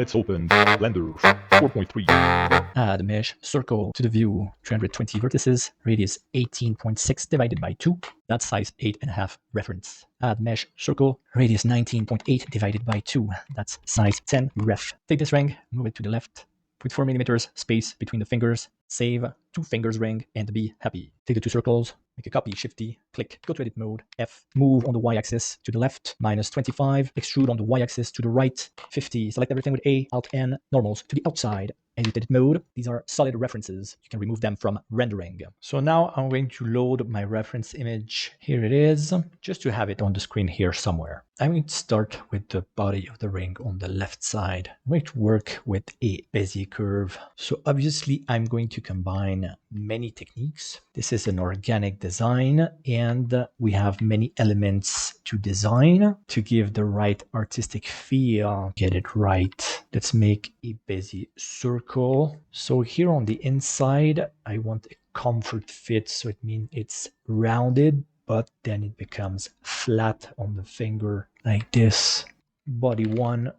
Let's open Blender 4.3. Add mesh circle to the view. 320 vertices, radius 18.6 divided by 2. That's size 8.5 reference. Add mesh circle, radius 19.8 divided by 2. That's size 10 ref. Take this ring, move it to the left. Put 4 millimeters space between the fingers. Save 2 fingers ring and be happy. Take the 2 circles, make a copy, Shift-T, click, go to edit mode, F, move on the y-axis to the left, -25, extrude on the y-axis to the right, 50, select everything with A, Alt-N, normals to the outside, edit mode. These are solid references. You can remove them from rendering. So now I'm going to load my reference image. Here it is, just to have it on the screen here somewhere. I'm going to start with the body of the ring on the left side. I'm going to work with a Bezier curve. So obviously I'm going to combine many techniques. This is an organic design and we have many elements to design to give the right artistic feel. Get it right. Let's make a Bezier circle. So here on the inside, I want a comfort fit. So it means it's rounded, but then it becomes flat on the finger like this. Body 1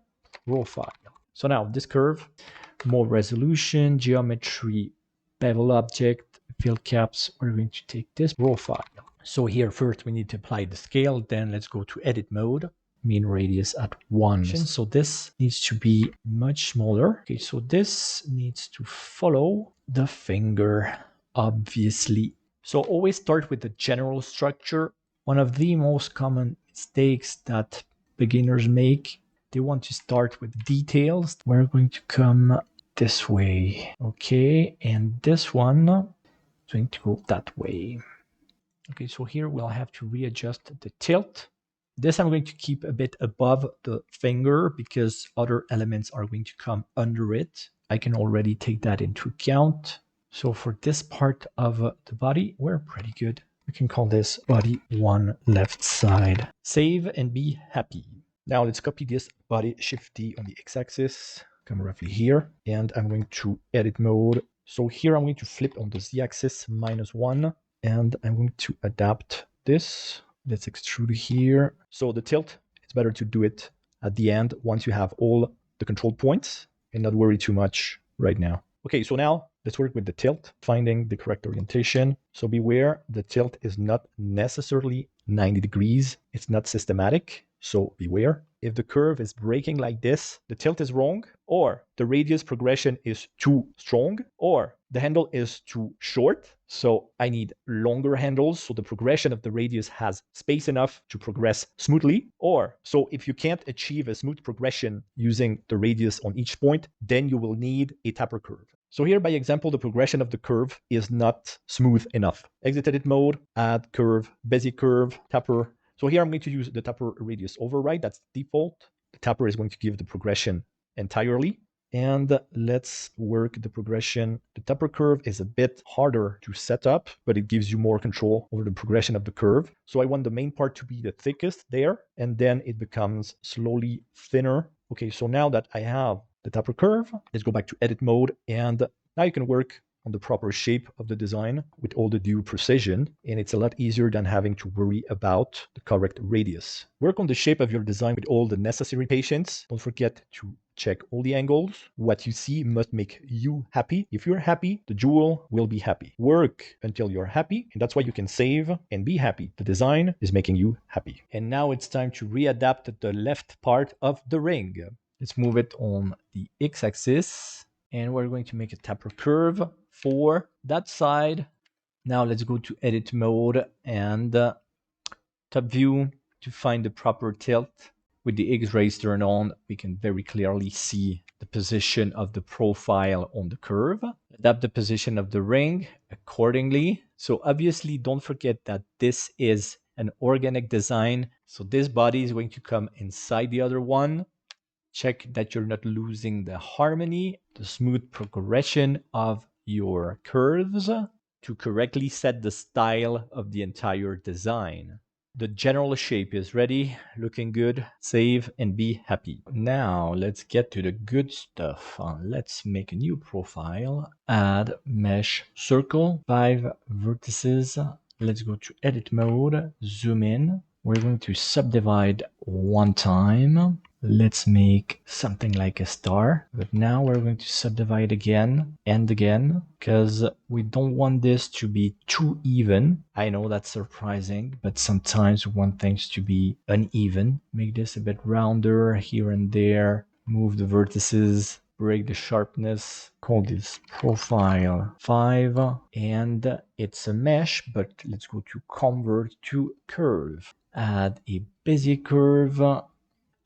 profile. So now this curve, more resolution, geometry, bevel object, fill caps. We're going to take this profile. So here first we need to apply the scale. Then let's go to edit mode. Mean radius at 1. So this needs to be much smaller. Okay, so this needs to follow the finger, obviously. So always start with the general structure. One of the most common mistakes that beginners make, they want to start with details. We're going to come this way. Okay, and this one is going to go that way. Okay, so here we'll have to readjust the tilt. This I'm going to keep a bit above the finger because other elements are going to come under it. I can already take that into account. So for this part of the body, we're pretty good. We can call this body 1 left side. Save and be happy. Now let's copy this body, Shift-T on the x-axis, come roughly here, and I'm going to edit mode. So here I'm going to flip on the z-axis -1, and I'm going to adapt this. Let's extrude here. So the tilt, it's better to do it at the end once you have all the control points and not worry too much right now. Okay, so now let's work with the tilt, finding the correct orientation. So beware, the tilt is not necessarily 90 degrees. It's not systematic, so beware. If the curve is breaking like this, the tilt is wrong, or the radius progression is too strong, or the handle is too short. So I need longer handles so the progression of the radius has space enough to progress smoothly. Or so if you can't achieve a smooth progression using the radius on each point, then you will need a taper curve. So here by example, the progression of the curve is not smooth enough. Exit edit mode, add curve, Bezier curve, taper. So here I'm going to use the taper radius override. That's default. The taper is going to give the progression entirely. And let's work the progression. The taper curve is a bit harder to set up, but it gives you more control over the progression of the curve. So I want the main part to be the thickest there, and then it becomes slowly thinner. Okay, so now that I have the taper curve, let's go back to edit mode, and now you can work on the proper shape of the design with all the due precision, and it's a lot easier than having to worry about the correct radius. Work on the shape of your design with all the necessary patience. Don't forget to check all the angles. What you see must make you happy. If you're happy, the jewel will be happy. Work until you're happy, and that's why you can save and be happy. The design is making you happy. And now it's time to readapt the left part of the ring. Let's move it on the x-axis, and we're going to make a taper curve for that side. Now let's go to edit mode and top view to find the proper tilt. With the X-rays turned on, we can very clearly see the position of the profile on the curve. Adapt the position of the ring accordingly. So obviously don't forget that this is an organic design. So this body is going to come inside the other one. Check that you're not losing the harmony, the smooth progression of your curves to correctly set the style of the entire design. The general shape is ready, looking good. Save and be happy. Now let's get to the good stuff. Let's make a new profile. Add mesh circle, 5 vertices. Let's go to edit mode, zoom in. we're going to subdivide one time. Let's make something like a star. But now we're going to subdivide again and again because we don't want this to be too even. I know that's surprising, but sometimes we want things to be uneven. Make this a bit rounder here and there. Move the vertices, break the sharpness, call this profile 5, and it's a mesh, but let's go to convert to curve. Add a Bezier curve,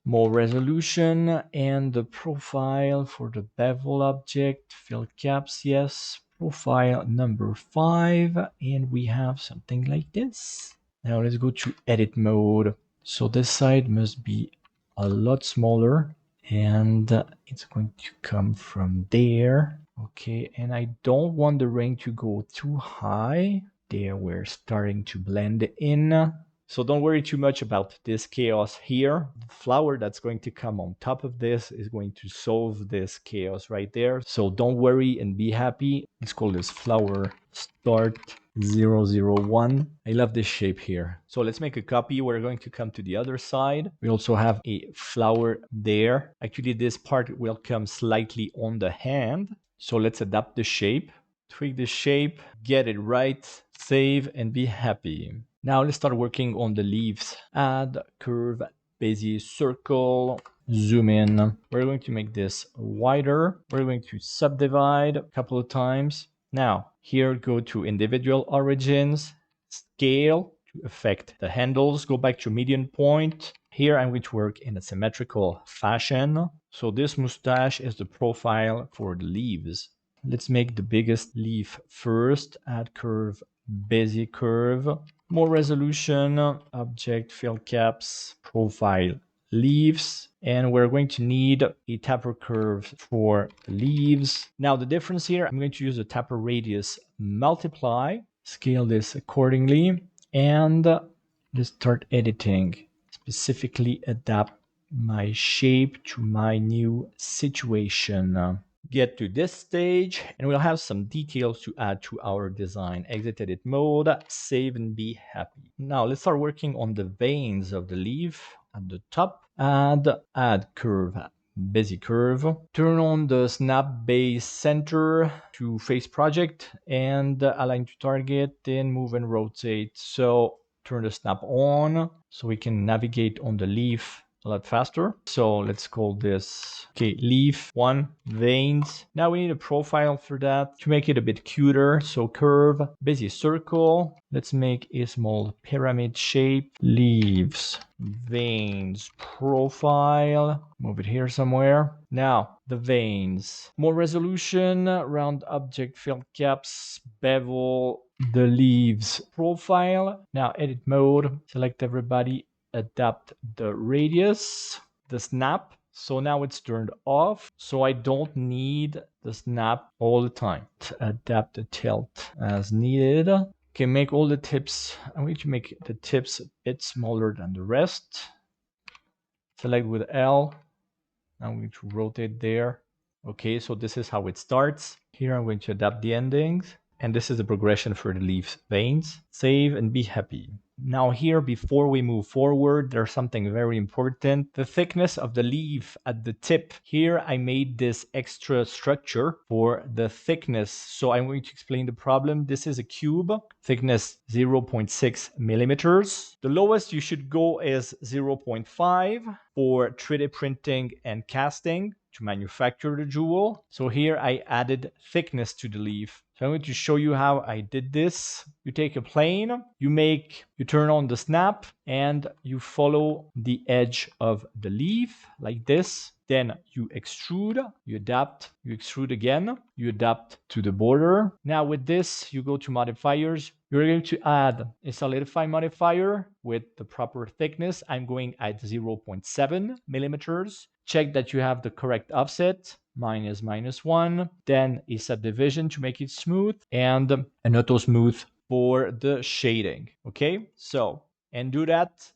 more resolution, and the profile for the bevel object, fill caps, yes, profile number 5, and we have something like this. Now let's go to edit mode. So this side must be a lot smaller, and it's going to come from there. Okay, and I don't want the ring to go too high. There, we're starting to blend in. So don't worry too much about this chaos here. The flower that's going to come on top of this is going to solve this chaos right there. So don't worry and be happy. Let's call this flower start 001. I love this shape here. So let's make a copy. We're going to come to the other side. We also have a flower there. Actually, this part will come slightly on the hand. So let's adapt the shape, tweak the shape, get it right, save, and be happy. Now let's start working on the leaves. Add curve, Bezier circle, zoom in. We're going to make this wider. We're going to subdivide a couple of times. Now here, go to individual origins, scale to affect the handles, go back to median point. Here I'm going to work in a symmetrical fashion. So this mustache is the profile for the leaves. Let's make the biggest leaf first. Add curve, Bezier curve, more resolution, object, fill caps, profile, leaves, and we're going to need a taper curve for the leaves. Now the difference here, I'm going to use a taper radius multiply, scale this accordingly, and let's start editing. Specifically adapt my shape to my new situation. Get to this stage and we'll have some details to add to our design. Exit edit mode, save and be happy. Now let's start working on the veins of the leaf at the top. Add curve, Bezier curve. Turn on the snap base center to face project and align to target, then move and rotate. So turn the snap on so we can navigate on the leaf a lot faster. So let's call this, okay, leaf 1, veins. Now we need a profile for that to make it a bit cuter. So curve, Bezier circle. Let's make a small pyramid shape. Leaves, veins, profile. Move it here somewhere. Now the veins. More resolution, round object, fill caps, bevel, the leaves, profile. Now edit mode, select everybody, adapt the radius, the snap. So now it's turned off. So I don't need the snap all the time. Adapt the tilt as needed. Okay, make all the tips. I'm going to make the tips a bit smaller than the rest. Select with L. I'm going to rotate there. Okay, so this is how it starts. Here I'm going to adapt the endings. And this is the progression for the leaves veins. Save and be happy. Now here, before we move forward, there's something very important. The thickness of the leaf at the tip. Here I made this extra structure for the thickness. So I'm going to explain the problem. This is a cube, thickness 0.6 millimeters. The lowest you should go is 0.5 for 3D printing and casting to manufacture the jewel. So here I added thickness to the leaf. So I'm going to show you how I did this. You take a plane, you turn on the snap, and you follow the edge of the leaf like this. Then you extrude, you adapt, you extrude again, you adapt to the border. Now with this, you go to modifiers. You're going to add a solidify modifier with the proper thickness. I'm going at 0.7 millimeters. Check that you have the correct offset. Mine is -1. Then a subdivision to make it smooth and an auto smooth for the shading. Okay, so and do that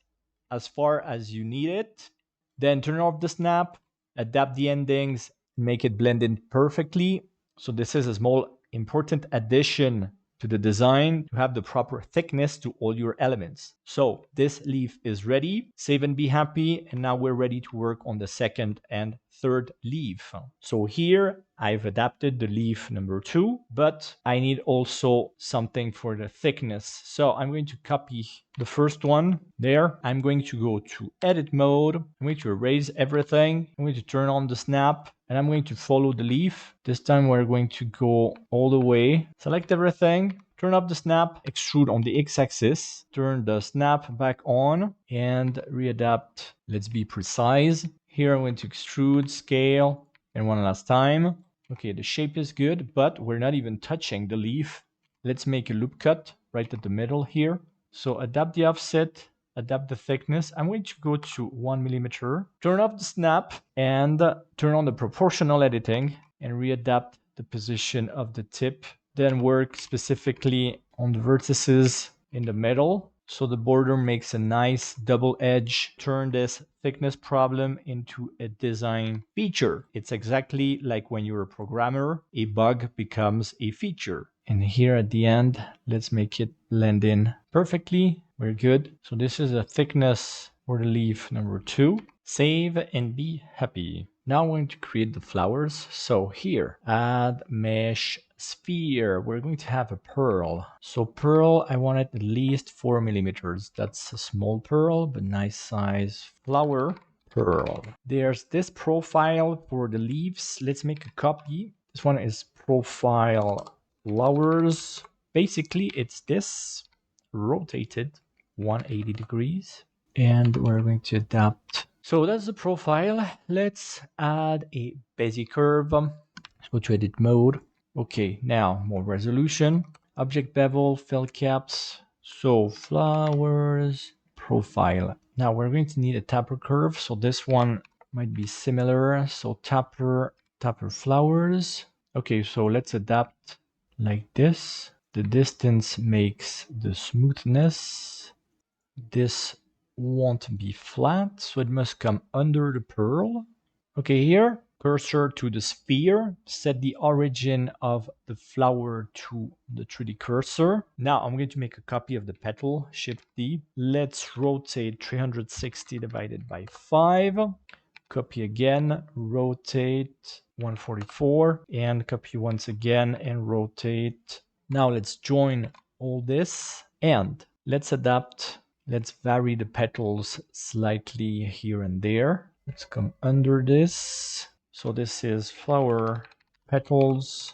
as far as you need it. Then turn off the snap, adapt the endings, make it blend in perfectly. So this is a small important addition to the design to have the proper thickness to all your elements. So this leaf is ready. Save and be happy. And now we're ready to work on the second and third leaf. So here I've adapted the leaf number 2, but I need also something for the thickness. So I'm going to copy the first one there. I'm going to go to edit mode. I'm going to erase everything. I'm going to turn on the snap and I'm going to follow the leaf. This time we're going to go all the way, select everything, turn up the snap, extrude on the x-axis, turn the snap back on, and readapt. Let's be precise. Here I'm going to extrude, scale, and one last time. Okay, the shape is good, but we're not even touching the leaf. Let's make a loop cut right at the middle here. So adapt the offset, adapt the thickness. I'm going to go to 1 millimeter, turn off the snap, and turn on the proportional editing, and readapt the position of the tip. Then work specifically on the vertices in the middle. So the border makes a nice double edge. Turn this thickness problem into a design feature. It's exactly like when you're a programmer, a bug becomes a feature. And here at the end, let's make it blend in perfectly. We're good. So this is a thickness for the leaf number 2. Save and be happy. Now I'm going to create the flowers. So here, add mesh sphere. We're going to have a pearl. So pearl, I want it at least 4 millimeters. That's a small pearl, but nice size flower pearl. There's this profile for the leaves. Let's make a copy. This one is profile flowers. Basically, it's this rotated 180 degrees. And we're going to adapt. So that's the profile. Let's add a basic curve. Let's go to edit mode. Okay, now more resolution. Object bevel, fill caps. So flowers, profile. Now we're going to need a taper curve. So this one might be similar. So taper flowers. Okay, so let's adapt like this. The distance makes the smoothness. This won't be flat, so it must come under the pearl. Okay, here, cursor to the sphere, set the origin of the flower to the 3D cursor. Now I'm going to make a copy of the petal, Shift D. Let's rotate 360 divided by 5. Copy again, rotate 144, and copy once again and rotate. Now let's join all this and let's adapt. Let's vary the petals slightly here and there. Let's come under this. So this is flower petals.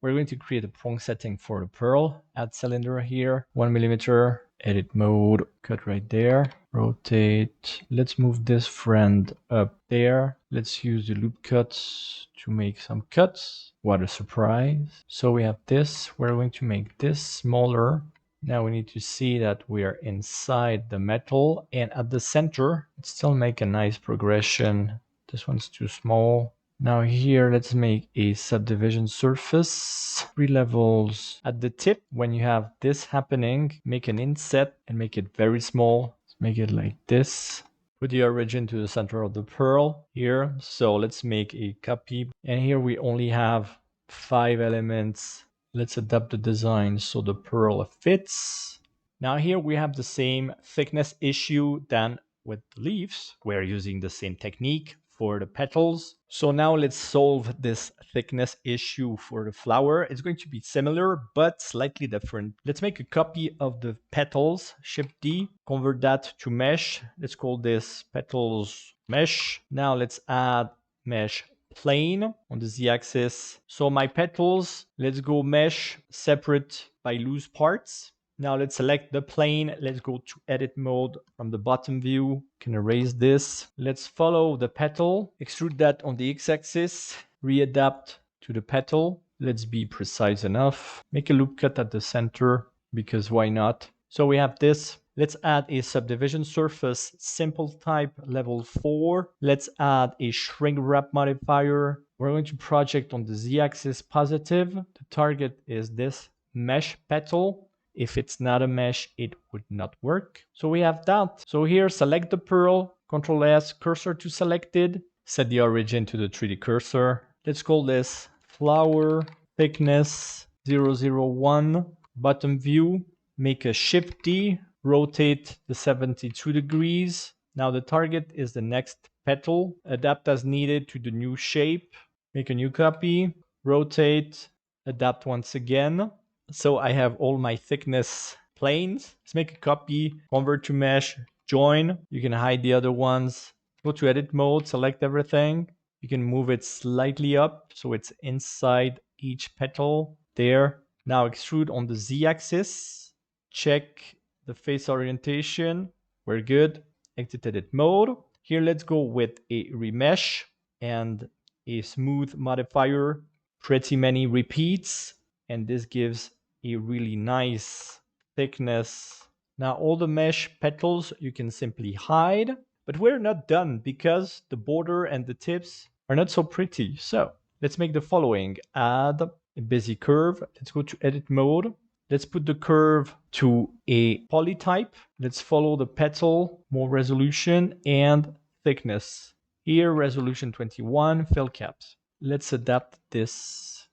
We're going to create a point setting for the pearl. Add cylinder here, 1 millimeter. Edit mode, cut right there. Rotate. Let's move this friend up there. Let's use the loop cuts to make some cuts. What a surprise. So we have this. We're going to make this smaller. Now we need to see that we are inside the metal, and at the center, let's still make a nice progression. This one's too small. Now here, let's make a subdivision surface. 3 levels. At the tip, when you have this happening, make an inset and make it very small. Let's make it like this. Put the origin to the center of the pearl here. So let's make a copy. And here we only have 5 elements. Let's adapt the design so the pearl fits. Now here we have the same thickness issue than with the leaves. We're using the same technique for the petals. So now let's solve this thickness issue for the flower. It's going to be similar, but slightly different. Let's make a copy of the petals, Shift D, convert that to mesh. Let's call this petals mesh. Now let's add mesh plane on the z-axis. So my petals, let's go mesh separate by loose parts. Now let's select the plane. Let's go to edit mode from the bottom view. Can erase this. Let's follow the petal, extrude that on the x-axis, readapt to the petal. Let's be precise enough. Make a loop cut at the center because why not? So we have this. Let's add a subdivision surface, simple type level 4. Let's add a shrink wrap modifier. We're going to project on the z-axis positive. The target is this mesh petal. If it's not a mesh, it would not work. So we have that. So here, select the pearl, Control S, cursor to selected, set the origin to the 3D cursor. Let's call this flower thickness 001, bottom view, make a Shift D, rotate the 72 degrees. Now the target is the next petal. Adapt as needed to the new shape. Make a new copy, rotate, adapt once again. So I have all my thickness planes. Let's make a copy, convert to mesh, join. You can hide the other ones. Go to edit mode, select everything. You can move it slightly up so it's inside each petal there. Now extrude on the Z-axis. Check the face orientation. We're good. Exit edit mode. Here, let's go with a remesh and a smooth modifier. Pretty many repeats. And this gives a really nice thickness. Now all the mesh petals you can simply hide, but we're not done because the border and the tips are not so pretty. So let's make the following. Add a busy curve. Let's go to edit mode. Let's put the curve to a polytype. Let's follow the petal, more resolution and thickness. Here, resolution 21, fill caps. Let's adapt this.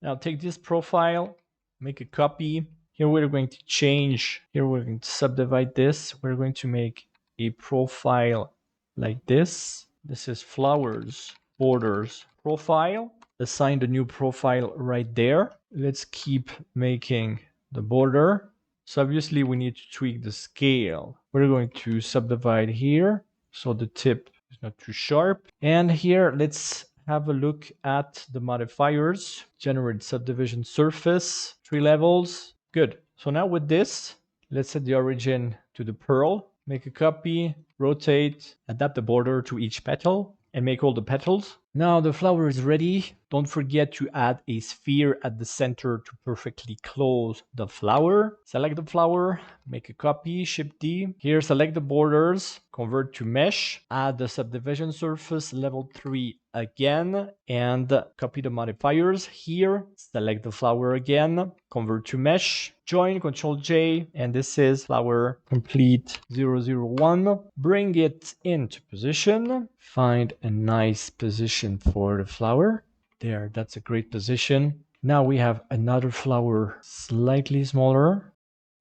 Now take this profile, make a copy. Here we're going to change, here we're going to subdivide this. We're going to make a profile like this. This is flowers, borders, profile. Assign the new profile right there. Let's keep making the border. So obviously we need to tweak the scale. We're going to subdivide here so the tip is not too sharp. And here let's have a look at the modifiers. Generate subdivision surface, 3 levels. Good. So now with this, let's set the origin to the pearl. Make a copy, rotate, adapt the border to each petal, and make all the petals. Now the flower is ready. Don't forget to add a sphere at the center to perfectly close the flower. Select the flower, make a copy, Shift D. Here select the borders, convert to mesh, add the subdivision surface level 3 again, and copy the modifiers. Here select the flower again, convert to mesh, join, Ctrl J, and this is flower complete 001. Bring it into position, find a nice position for the flower. There, that's a great position. Now we have another flower slightly smaller.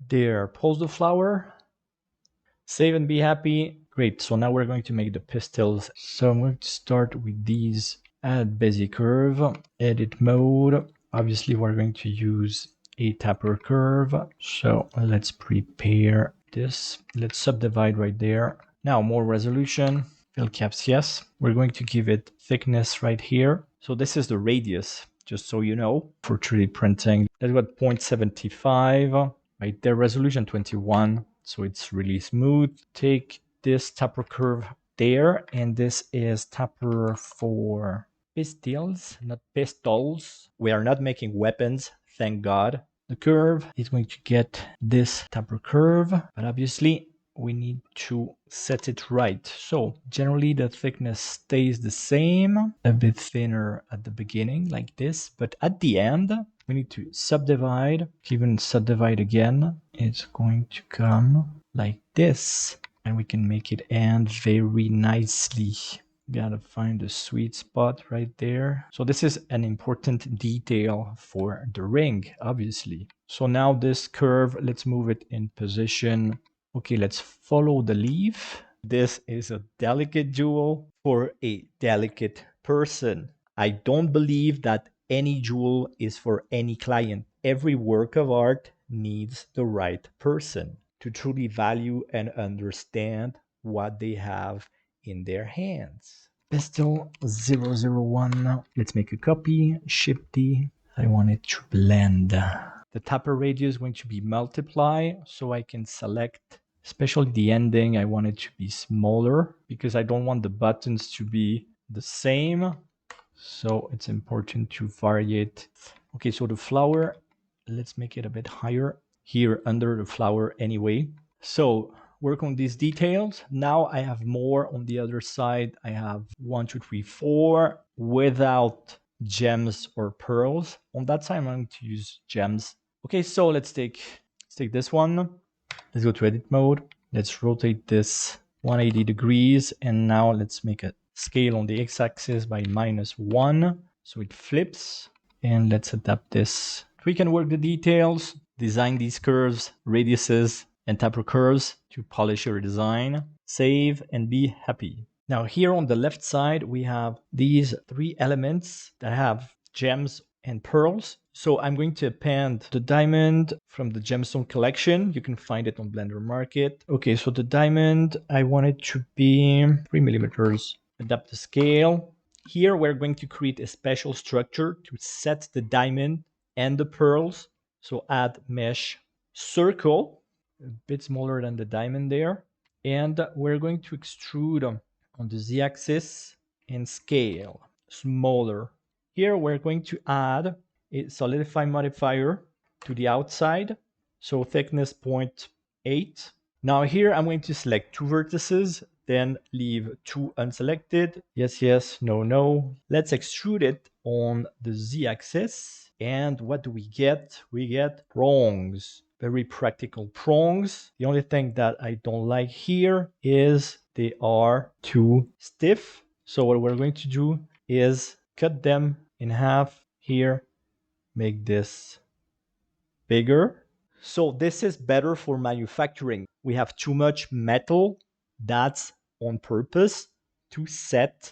There, pose the flower. Save and be happy. Great, so now we're going to make the pistils. So I'm going to start with these. Add Bezier curve, edit mode. Obviously we're going to use a taper curve. So let's prepare this. Let's subdivide right there. Now more resolution. Fill caps, yes. We're going to give it thickness right here. So this is the radius, just so you know, for 3D printing. That's what 0.75, right there, resolution 21. So it's really smooth. Take this taper curve there, and this is taper for pistils, not pistols. We are not making weapons, thank God. The curve is going to get this taper curve, but obviously we need to set it right. So generally the thickness stays the same, a bit thinner at the beginning like this, but at the end we need to subdivide, even subdivide again. It's going to come like this, and we can make it end very nicely. Gotta find the sweet spot right there. So this is an important detail for the ring, obviously. So now this curve, let's move it in position. Okay, let's follow the leaf. This is a delicate jewel for a delicate person. I don't believe that any jewel is for any client. Every work of art needs the right person to truly value and understand what they have in their hands. Pistil 001. Let's make a copy. Shift D. I want it to blend. The taper radius is going to be multiply, so I can select, especially the ending, I want it to be smaller because I don't want the buttons to be the same. So it's important to vary it. Okay, so the flower, let's make it a bit higher here under the flower anyway. So work on these details. Now I have more on the other side. I have 1, 2, 3, 4 without gems or pearls. On that side, I'm going to use gems. Okay, so let's take this one. Let's go to edit mode. Let's rotate this 180 degrees. And now let's make a scale on the x-axis by -1. So it flips. And let's adapt this. We can work the details, design these curves, radiuses. and taper curves to polish your design. Save and be happy. Now here on the left side, we have these 3 elements that have gems and pearls. So I'm going to append the diamond from the gemstone collection. You can find it on Blender Market. Okay, so the diamond, I want it to be 3 millimeters. Adapt the scale. Here we're going to create a special structure to set the diamond and the pearls. So add mesh circle, a bit smaller than the diamond there. And we're going to extrude them on the z-axis and scale smaller. Here we're going to add a solidify modifier to the outside, so thickness 0.8. Now here I'm going to select 2 vertices, then leave 2 unselected. Yes, yes, no, no. Let's extrude it on the z-axis. And what do we get? We get prongs. Very practical prongs. The only thing that I don't like here is they are too stiff. So what we're going to do is cut them in half here, make this bigger. So this is better for manufacturing. We have too much metal. That's on purpose to set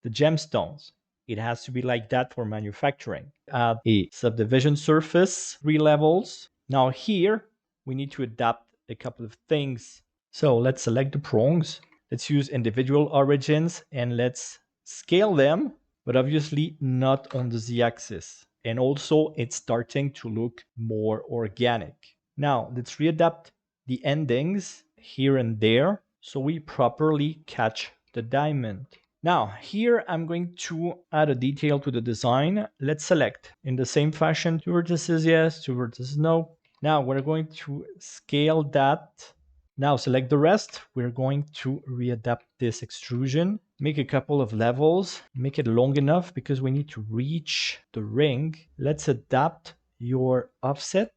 the gemstones. It has to be like that for manufacturing. Add a subdivision surface, 3 levels. Now here, we need to adapt a couple of things. So let's select the prongs. Let's use individual origins and let's scale them, but obviously not on the z-axis. And also it's starting to look more organic. Now let's readapt the endings here and there so we properly catch the diamond. Now here I'm going to add a detail to the design. Let's select in the same fashion, 2 vertices yes, 2 vertices no. Now we're going to scale that. Now select the rest. We're going to readapt this extrusion, make a couple of levels, make it long enough because we need to reach the ring. Let's adapt your offset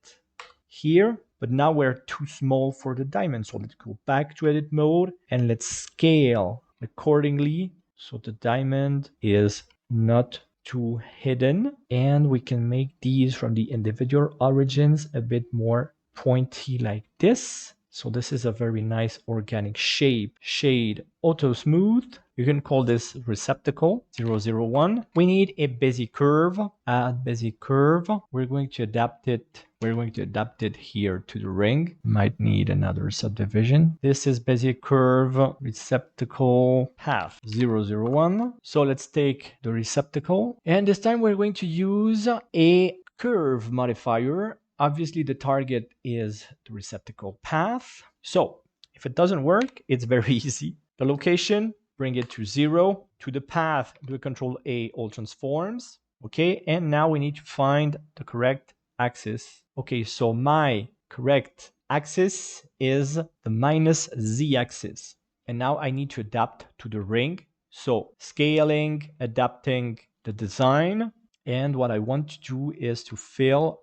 here, but now we're too small for the diamond. So let's go back to edit mode and let's scale accordingly so the diamond is not too hidden. And we can make these from the individual origins a bit more pointy like this. So this is a very nice organic shape. Shade auto smooth. You can call this receptacle 001. We need a Bezier curve. Add Bezier curve. We're going to adapt it. We're going to adapt it here to the ring. Might need another subdivision. This is Bezier curve receptacle path 001. So let's take the receptacle. And this time we're going to use a curve modifier. Obviously, the target is the receptacle path. So if it doesn't work, it's very easy. The location, bring it to 0. To the path, do a Control A, all transforms. Okay, and now we need to find the correct axis. Okay, so my correct axis is the minus Z axis. And now I need to adapt to the ring. So scaling, adapting the design. And what I want to do is to fill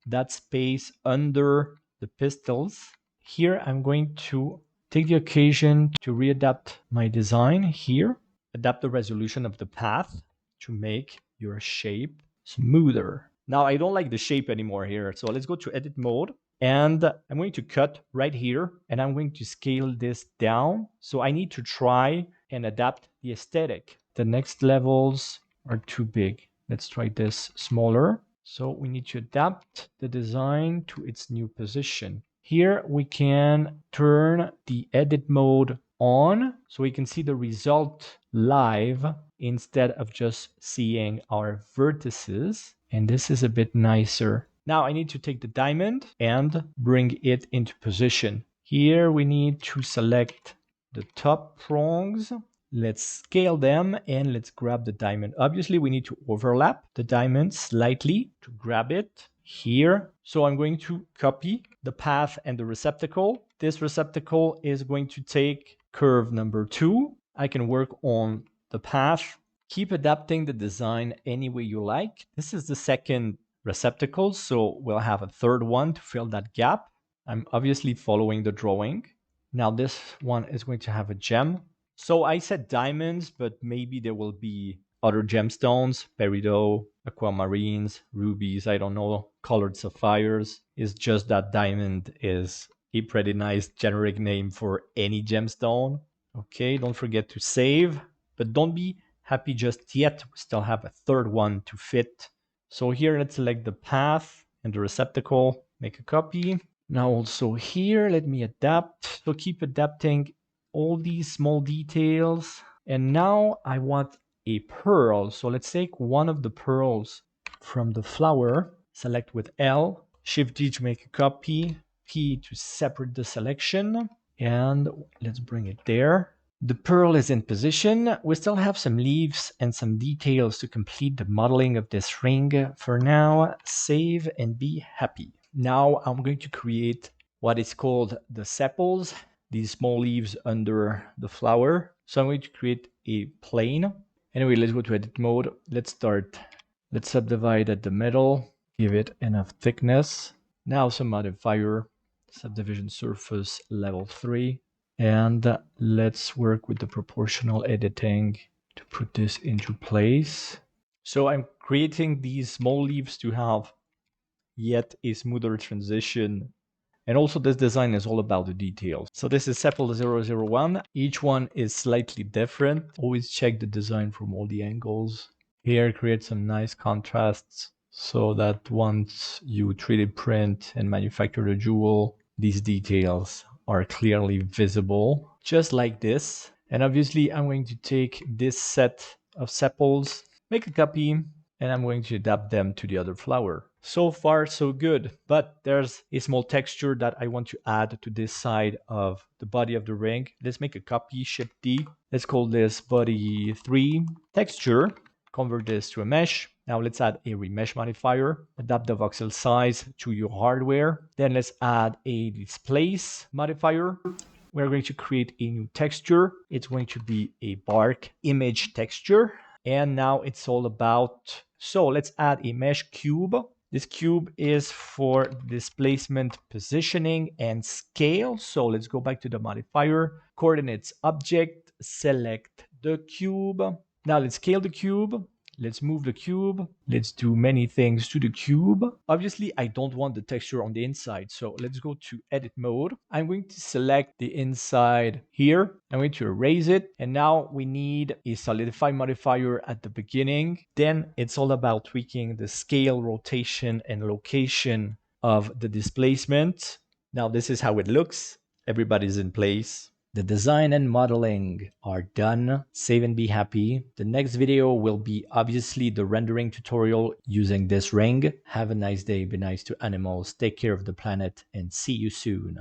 that space under the pistils. Here I'm going to take the occasion to readapt my design here, adapt the resolution of the path to make your shape smoother. Now I don't like the shape anymore here, so let's go to edit mode and I'm going to cut right here and I'm going to scale this down. So I need to try and adapt the aesthetic. The next levels are too big. Let's try this smaller. So we need to adapt the design to its new position. Here we can turn the edit mode on so we can see the result live instead of just seeing our vertices. And this is a bit nicer. Now I need to take the diamond and bring it into position. Here we need to select the top prongs. Let's scale them and let's grab the diamond. Obviously, we need to overlap the diamond slightly to grab it here. So I'm going to copy the path and the receptacle. This receptacle is going to take curve number 2. I can work on the path. Keep adapting the design any way you like. This is the second receptacle, so we'll have a third one to fill that gap. I'm obviously following the drawing. Now this one is going to have a gem. So I said diamonds, but maybe there will be other gemstones, peridot, aquamarines, rubies, I don't know, colored sapphires. It's just that diamond is A pretty nice generic name for any gemstone. Okay, don't forget to save, but don't be happy just yet. We still have a third one to fit. So here, let's select the path and the receptacle, make a copy. Now also here, let me adapt. So keep adapting all these small details. And now I want a pearl. So let's take one of the pearls from the flower, select with L, Shift D to make a copy, P to separate the selection, and let's bring it there. The pearl is in position. We still have some leaves and some details to complete the modeling of this ring. For now, save and be happy. Now I'm going to create what is called the sepals, these small leaves under the flower. So I'm going to create a plane. Anyway, let's go to edit mode. Let's start. Let's subdivide at the middle, give it enough thickness. Now some modifier, subdivision surface level 3. And let's work with the proportional editing to put this into place. So I'm creating these small leaves to have yet a smoother transition. And also this design is all about the details. So this is sepal 001. Each one is slightly different. Always check the design from all the angles. Here, create some nice contrasts so that once you 3D print and manufacture the jewel, these details are clearly visible, just like this. And obviously, I'm going to take this set of sepals, make a copy, and I'm going to adapt them to the other flower. So far, so good, but there's a small texture that I want to add to this side of the body of the ring. Let's make a copy, Shift D. Let's call this body 3 texture. Convert this to a mesh. Now let's add a remesh modifier. Adapt the voxel size to your hardware. Then let's add a displace modifier. We're going to create a new texture. It's going to be a bark image texture. And now it's all about, so let's add a mesh cube. This cube is for displacement, positioning, and scale. So let's go back to the modifier, coordinates object, select the cube. Now let's scale the cube. Let's move the cube. Let's do many things to the cube. Obviously, I don't want the texture on the inside. So let's go to edit mode. I'm going to select the inside here. I'm going to erase it. And now we need a solidify modifier at the beginning. Then it's all about tweaking the scale, rotation, and location of the displacement. Now this is how it looks. Everybody's in place. The design and modeling are done. Save and be happy. The next video will be obviously the rendering tutorial using this ring. Have a nice day. Be nice to animals. Take care of the planet and see you soon.